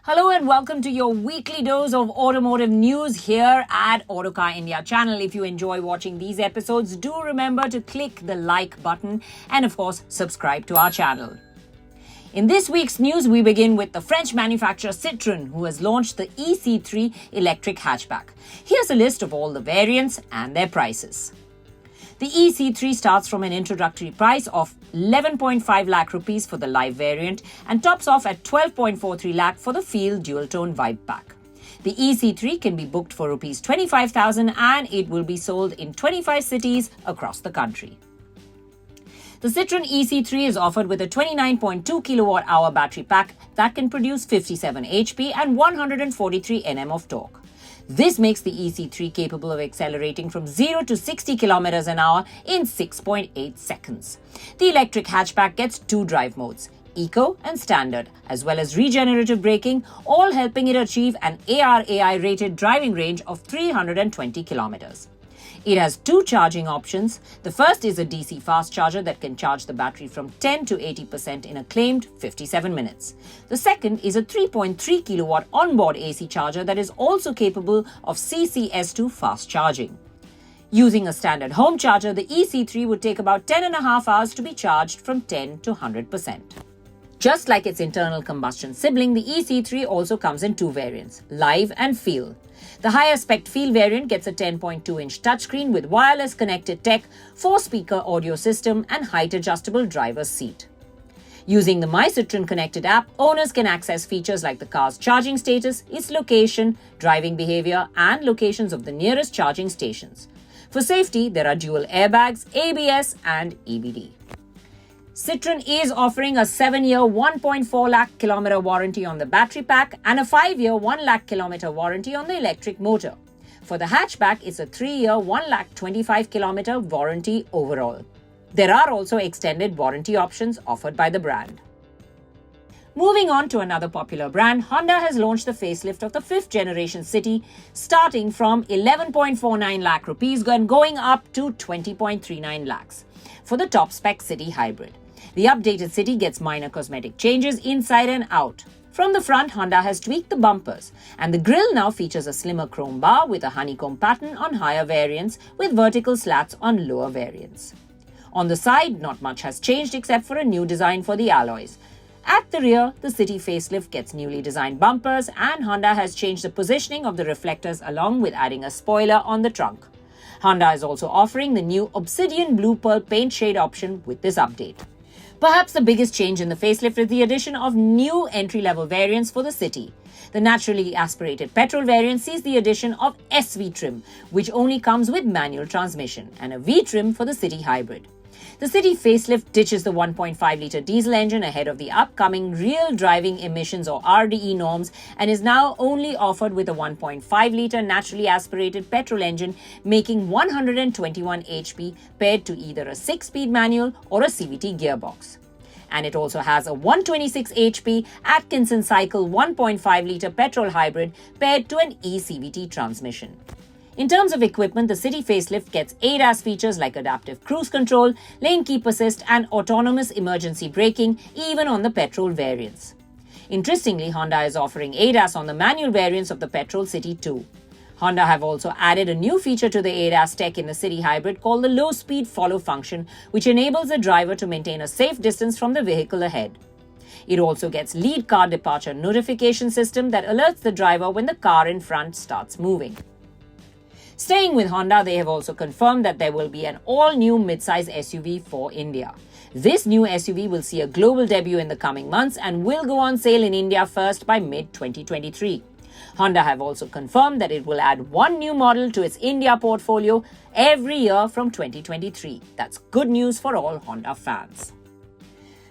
Hello and welcome to your weekly dose of automotive news here at Autocar India channel. If you enjoy watching these episodes, do remember to click the like button and of course subscribe to our channel. In this week's news, we begin with the French manufacturer Citroen, who has launched the eC3 electric hatchback. Here's a list of all the variants and their prices. The eC3 starts from an introductory price of 11.5 lakh rupees for the live variant and tops off at 12.43 lakh for the Feel dual-tone vibe pack. The eC3 can be booked for rupees 25,000 and it will be sold in 25 cities across the country. The Citroen eC3 is offered with a 29.2 kilowatt-hour battery pack that can produce 57 HP and 143 Nm of torque. This makes the eC3 capable of accelerating from 0 to 60 km an hour in 6.8 seconds. The electric hatchback gets two drive modes, Eco and Standard, as well as regenerative braking, all helping it achieve an ARAI rated driving range of 320 km. It has two charging options. The first is a DC fast charger that can charge the battery from 10 to 80% in a claimed 57 minutes. The second is a 3.3 kilowatt onboard AC charger that is also capable of CCS2 fast charging. Using a standard home charger, the eC3 would take about 10.5 hours to be charged from 10 to 100%. Just like its internal combustion sibling, the eC3 also comes in two variants, Live and Feel. The higher spec Feel variant gets a 10.2-inch touchscreen with wireless connected tech, 4-speaker audio system and height-adjustable driver's seat. Using the My Citroen connected app, owners can access features like the car's charging status, its location, driving behavior and locations of the nearest charging stations. For safety, there are dual airbags, ABS and EBD. Citroen is offering a 7-year 1.4 lakh kilometer warranty on the battery pack and a 5-year 1 lakh kilometer warranty on the electric motor. For the hatchback, it's a 3-year 1 lakh 25 kilometer warranty overall. There are also extended warranty options offered by the brand. Moving on to another popular brand, Honda has launched the facelift of the 5th generation City, starting from 11.49 lakh rupees and going up to 20.39 lakhs for the top spec City Hybrid. The updated City gets minor cosmetic changes inside and out. From the front, Honda has tweaked the bumpers, and the grille now features a slimmer chrome bar with a honeycomb pattern on higher variants with vertical slats on lower variants. On the side, not much has changed except for a new design for the alloys. At the rear, the City facelift gets newly designed bumpers, and Honda has changed the positioning of the reflectors along with adding a spoiler on the trunk. Honda is also offering the new Obsidian Blue Pearl paint shade option with this update. Perhaps the biggest change in the facelift is the addition of new entry-level variants for the City. The naturally aspirated petrol variant sees the addition of SV trim, which only comes with manual transmission, and a V trim for the City Hybrid. The City facelift ditches the 1.5-litre diesel engine ahead of the upcoming Real Driving Emissions or RDE norms and is now only offered with a 1.5-litre naturally aspirated petrol engine making 121 HP paired to either a 6-speed manual or a CVT gearbox. And it also has a 126 HP Atkinson cycle 1.5-litre petrol hybrid paired to an eCVT transmission. In terms of equipment, the City facelift gets ADAS features like adaptive cruise control, lane keep assist and autonomous emergency braking even on the petrol variants. Interestingly, Honda is offering ADAS on the manual variants of the petrol City too. Honda have also added a new feature to the ADAS tech in the City Hybrid called the low speed follow function, which enables the driver to maintain a safe distance from the vehicle ahead. It also gets lead car departure notification system that alerts the driver when the car in front starts moving. Staying with Honda, they have also confirmed that there will be an all-new midsize SUV for India. This new SUV will see a global debut in the coming months and will go on sale in India first by mid-2023. Honda have also confirmed that it will add one new model to its India portfolio every year from 2023. That's good news for all Honda fans.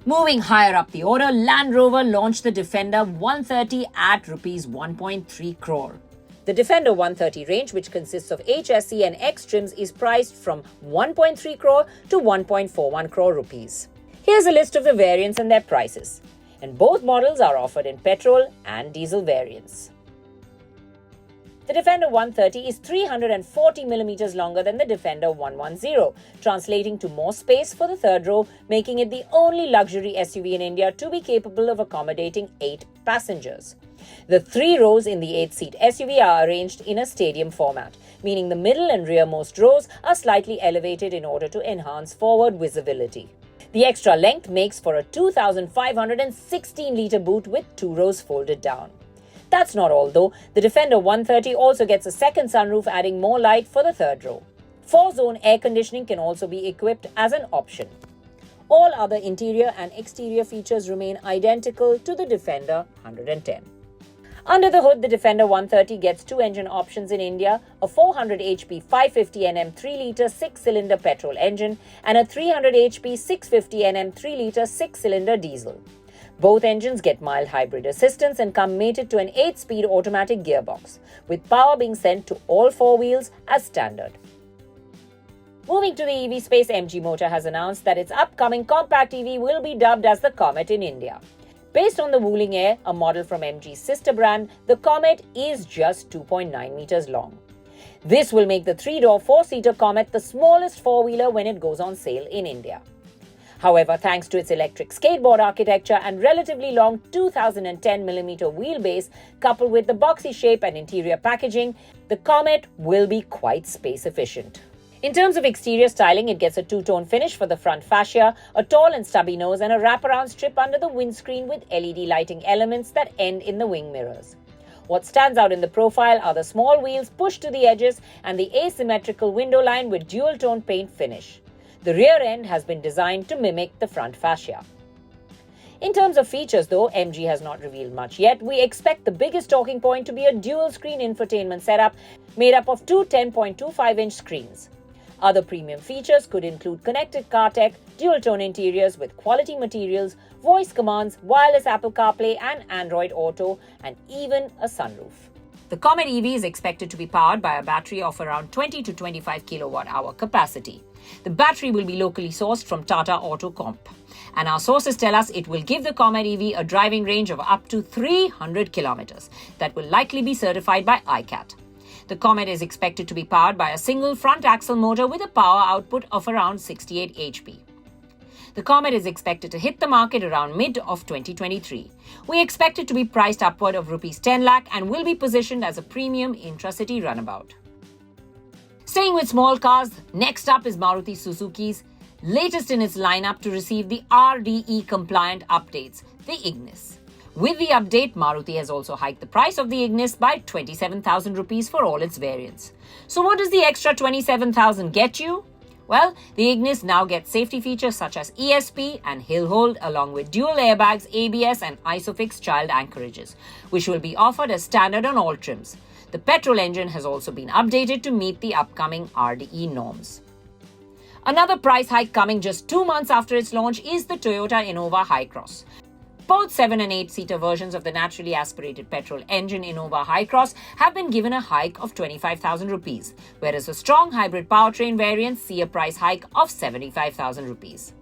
Moving higher up the order, Land Rover launched the Defender 130 at Rs 1.3 crore. The Defender 130 range, which consists of HSE and X trims, is priced from 1.3 crore to 1.41 crore rupees. Here's a list of the variants and their prices. And both models are offered in petrol and diesel variants. The Defender 130 is 340 millimeters longer than the Defender 110, translating to more space for the third row, making it the only luxury SUV in India to be capable of accommodating 8 passengers. The 3 rows in the 8-seat SUV are arranged in a stadium format, meaning the middle and rearmost rows are slightly elevated in order to enhance forward visibility. The extra length makes for a 2,516-litre boot with 2 rows folded down. That's not all though. The Defender 130 also gets a second sunroof, adding more light for the third row. 4-zone air conditioning can also be equipped as an option. All other interior and exterior features remain identical to the Defender 110. Under the hood, the Defender 130 gets 2 engine options in India, a 400 HP 550 Nm 3-litre 6-cylinder petrol engine and a 300 HP 650 Nm 3-litre 6-cylinder diesel. Both engines get mild hybrid assistance and come mated to an 8-speed automatic gearbox, with power being sent to all 4 wheels as standard. Moving to the EV space, MG Motor has announced that its upcoming compact EV will be dubbed as the Comet in India. Based on the Wuling Air, a model from MG's sister brand, the Comet is just 2.9 meters long. This will make the 3-door 4-seater Comet the smallest 4-wheeler when it goes on sale in India. However, thanks to its electric skateboard architecture and relatively long 2010mm wheelbase, coupled with the boxy shape and interior packaging, the Comet will be quite space efficient. In terms of exterior styling, it gets a 2-tone finish for the front fascia, a tall and stubby nose, and a wraparound strip under the windscreen with LED lighting elements that end in the wing mirrors. What stands out in the profile are the small wheels pushed to the edges and the asymmetrical window line with dual-tone paint finish. The rear end has been designed to mimic the front fascia. In terms of features though, MG has not revealed much yet. We expect the biggest talking point to be a dual-screen infotainment setup made up of 2 10.25-inch screens. Other premium features could include connected car tech, dual-tone interiors with quality materials, voice commands, wireless Apple CarPlay and Android Auto, and even a sunroof. The Comet EV is expected to be powered by a battery of around 20 to 25 kilowatt-hour capacity. The battery will be locally sourced from Tata Autocomp, and our sources tell us it will give the Comet EV a driving range of up to 300 kilometers that will likely be certified by ICAT. The Comet is expected to be powered by a single front axle motor with a power output of around 68 HP. The Comet is expected to hit the market around mid of 2023. We expect it to be priced upward of Rs 10 lakh and will be positioned as a premium intra-city runabout. Staying with small cars, next up is Maruti Suzuki's latest in its lineup to receive the RDE compliant updates, the Ignis. With the update, Maruti has also hiked the price of the Ignis by 27,000 rupees for all its variants. So what does the extra 27,000 get you? Well, the Ignis now gets safety features such as ESP and hill hold, along with dual airbags, ABS and ISOFIX child anchorages, which will be offered as standard on all trims. The petrol engine has also been updated to meet the upcoming RDE norms. Another price hike coming just 2 months after its launch is the Toyota Innova Hycross. Both 7 and 8-seater versions of the naturally aspirated petrol engine Innova Hycross have been given a hike of 25,000 rupees, whereas the strong hybrid powertrain variants see a price hike of 75,000 rupees.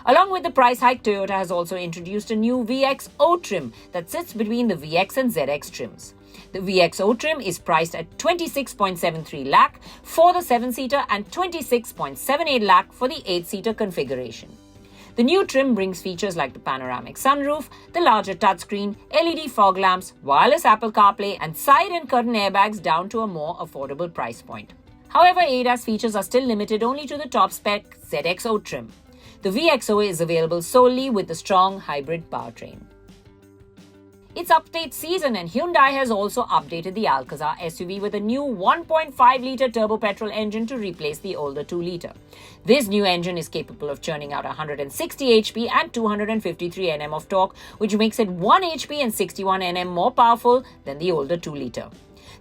Along with the price hike, Toyota has also introduced a new VXO trim that sits between the VX and ZX trims. The VXO trim is priced at 26.73 lakh for the 7-seater and 26.78 lakh for the 8-seater configuration. The new trim brings features like the panoramic sunroof, the larger touchscreen, LED fog lamps, wireless Apple CarPlay, and side and curtain airbags down to a more affordable price point. However, ADAS features are still limited only to the top spec ZXO trim. The VXO is available solely with the strong hybrid powertrain. It's update season and Hyundai has also updated the Alcazar SUV with a new 1.5-litre turbo petrol engine to replace the older 2-litre. This new engine is capable of churning out 160 HP and 253 Nm of torque, which makes it 1 HP and 61 Nm more powerful than the older 2-litre.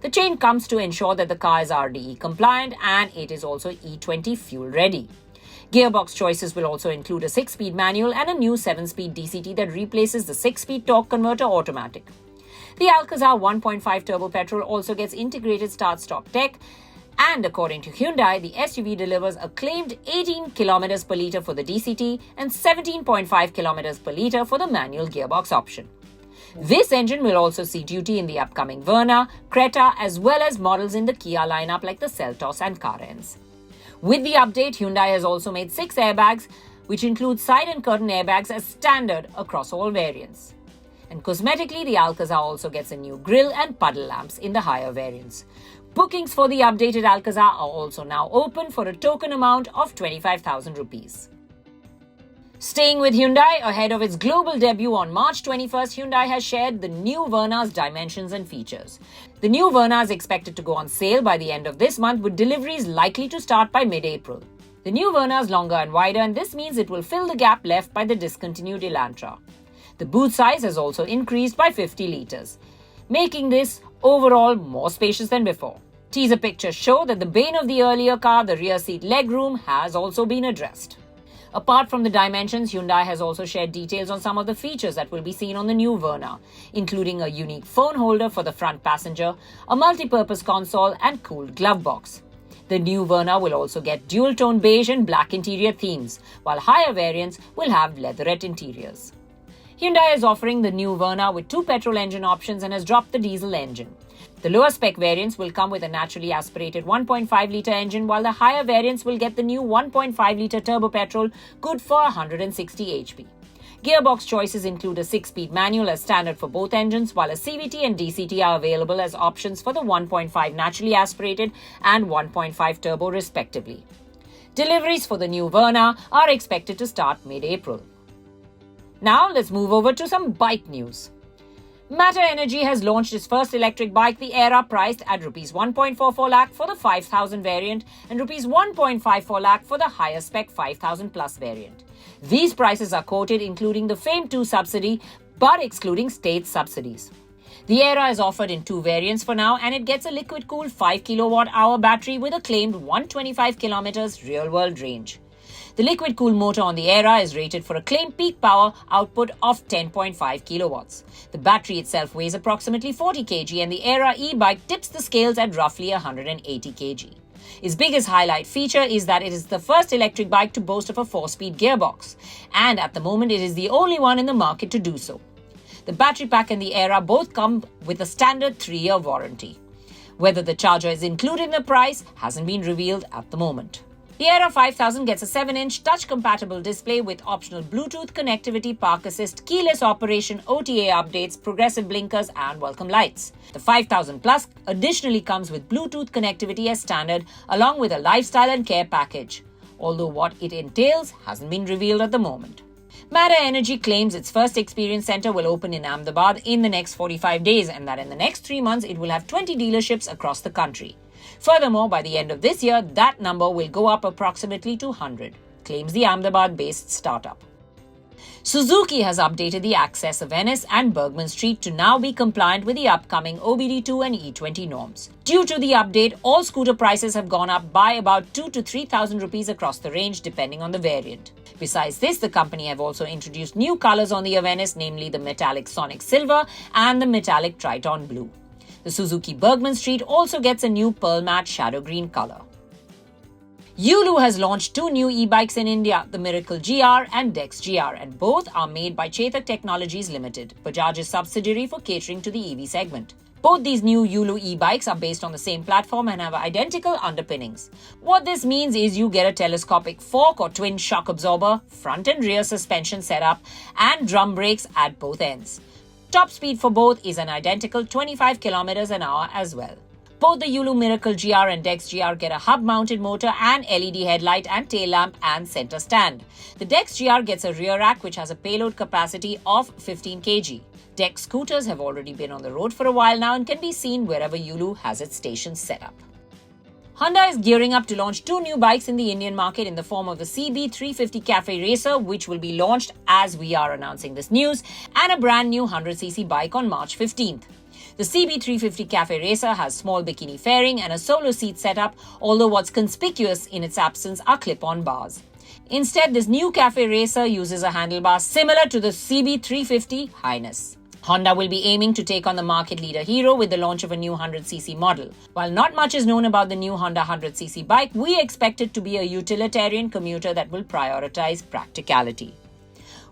The change comes to ensure that the car is RDE compliant and it is also E20 fuel ready. Gearbox choices will also include a 6-speed manual and a new 7-speed DCT that replaces the 6-speed torque converter automatic. The Alcazar 1.5 turbo petrol also gets integrated start-stop tech, and according to Hyundai, the SUV delivers a claimed 18 km per litre for the DCT and 17.5 km per litre for the manual gearbox option. This engine will also see duty in the upcoming Verna, Creta, as well as models in the Kia lineup like the Seltos and Carens. With the update, Hyundai has also made 6 airbags, which include side and curtain airbags as standard across all variants. And cosmetically, the Alcazar also gets a new grille and puddle lamps in the higher variants. Bookings for the updated Alcazar are also now open for a token amount of 25,000 rupees. Staying with Hyundai, ahead of its global debut on March 21st, Hyundai has shared the new Verna's dimensions and features. The new Verna is expected to go on sale by the end of this month, with deliveries likely to start by mid-April. The new Verna is longer and wider, and this means it will fill the gap left by the discontinued Elantra. The boot size has also increased by 50 litres, making this overall more spacious than before. Teaser pictures show that the bane of the earlier car, the rear seat legroom, has also been addressed. Apart from the dimensions, Hyundai has also shared details on some of the features that will be seen on the new Verna, including a unique phone holder for the front passenger, a multi-purpose console, and cooled glove box. The new Verna will also get dual-tone beige and black interior themes, while higher variants will have leatherette interiors. Hyundai is offering the new Verna with 2 petrol engine options and has dropped the diesel engine. The lower spec variants will come with a naturally aspirated 1.5-litre engine, while the higher variants will get the new 1.5-litre turbo petrol, good for 160 HP. Gearbox choices include a 6-speed manual as standard for both engines, while a CVT and DCT are available as options for the 1.5 naturally aspirated and 1.5 turbo respectively. Deliveries for the new Verna are expected to start mid-April. Now let's move over to some bike news. Matter Energy has launched its first electric bike, the Aera, priced at Rs 1.44 lakh for the 5000 variant and Rs 1.54 lakh for the higher spec 5000 plus variant. These prices are quoted including the FAME 2 subsidy but excluding state subsidies. The Aera is offered in 2 variants for now, and it gets a liquid-cooled 5 kWh battery with a claimed 125 km real-world range. The liquid-cooled motor on the Aera is rated for a claimed peak power output of 10.5 kilowatts. The battery itself weighs approximately 40 kg, and the Aera e-bike tips the scales at roughly 180 kg. Its biggest highlight feature is that it is the first electric bike to boast of a 4-speed gearbox, and at the moment it is the only one in the market to do so. The battery pack and the Aera both come with a standard 3-year warranty. Whether the charger is included in the price hasn't been revealed at the moment. The Aera 5000 gets a 7-inch touch-compatible display with optional Bluetooth connectivity, park assist, keyless operation, OTA updates, progressive blinkers, and welcome lights. The 5000 Plus additionally comes with Bluetooth connectivity as standard, along with a lifestyle and care package, although what it entails hasn't been revealed at the moment. Matter Energy claims its first experience center will open in Ahmedabad in the next 45 days, and that in the next 3 months it will have 20 dealerships across the country. Furthermore, by the end of this year, that number will go up approximately to 100, claims the Ahmedabad-based startup. Suzuki has updated the Access Venice and Bergman Street to now be compliant with the upcoming OBD2 and E20 norms. Due to the update, all scooter prices have gone up by about 2,000 to 3,000 rupees across the range, depending on the variant. Besides this, the company have also introduced new colors on the Avensis, namely the metallic Sonic Silver and the metallic Triton Blue. The Suzuki Bergman Street also gets a new pearl matte shadow green color. Yulu has launched 2 new e-bikes in India, the Miracle GR and Dex GR, and both are made by Chetak Technologies Limited, Bajaj's subsidiary for catering to the EV segment. Both these new Yulu e-bikes are based on the same platform and have identical underpinnings. What this means is you get a telescopic fork or twin shock absorber, front and rear suspension setup, and drum brakes at both ends. Top speed for both is an identical 25 km an hour as well. Both the Yulu Miracle GR and Dex GR get a hub-mounted motor and LED headlight and tail lamp and center stand. The Dex GR gets a rear rack which has a payload capacity of 15 kg. Dex scooters have already been on the road for a while now and can be seen wherever Yulu has its stations set up. Hyundai is gearing up to launch 2 new bikes in the Indian market in the form of the CB350 Cafe Racer, which will be launched as we are announcing this news, and a brand new 100cc bike on March 15th. The CB350 Cafe Racer has small bikini fairing and a solo seat setup, although what's conspicuous in its absence are clip-on bars. Instead, this new Cafe Racer uses a handlebar similar to the CB350 Highness. Honda will be aiming to take on the market leader Hero with the launch of a new 100cc model. While not much is known about the new Honda 100cc bike, we expect it to be a utilitarian commuter that will prioritize practicality.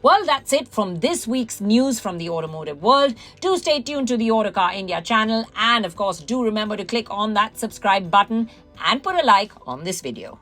Well, that's it from this week's news from the automotive world. Do stay tuned to the Autocar India channel, and of course, do remember to click on that subscribe button and put a like on this video.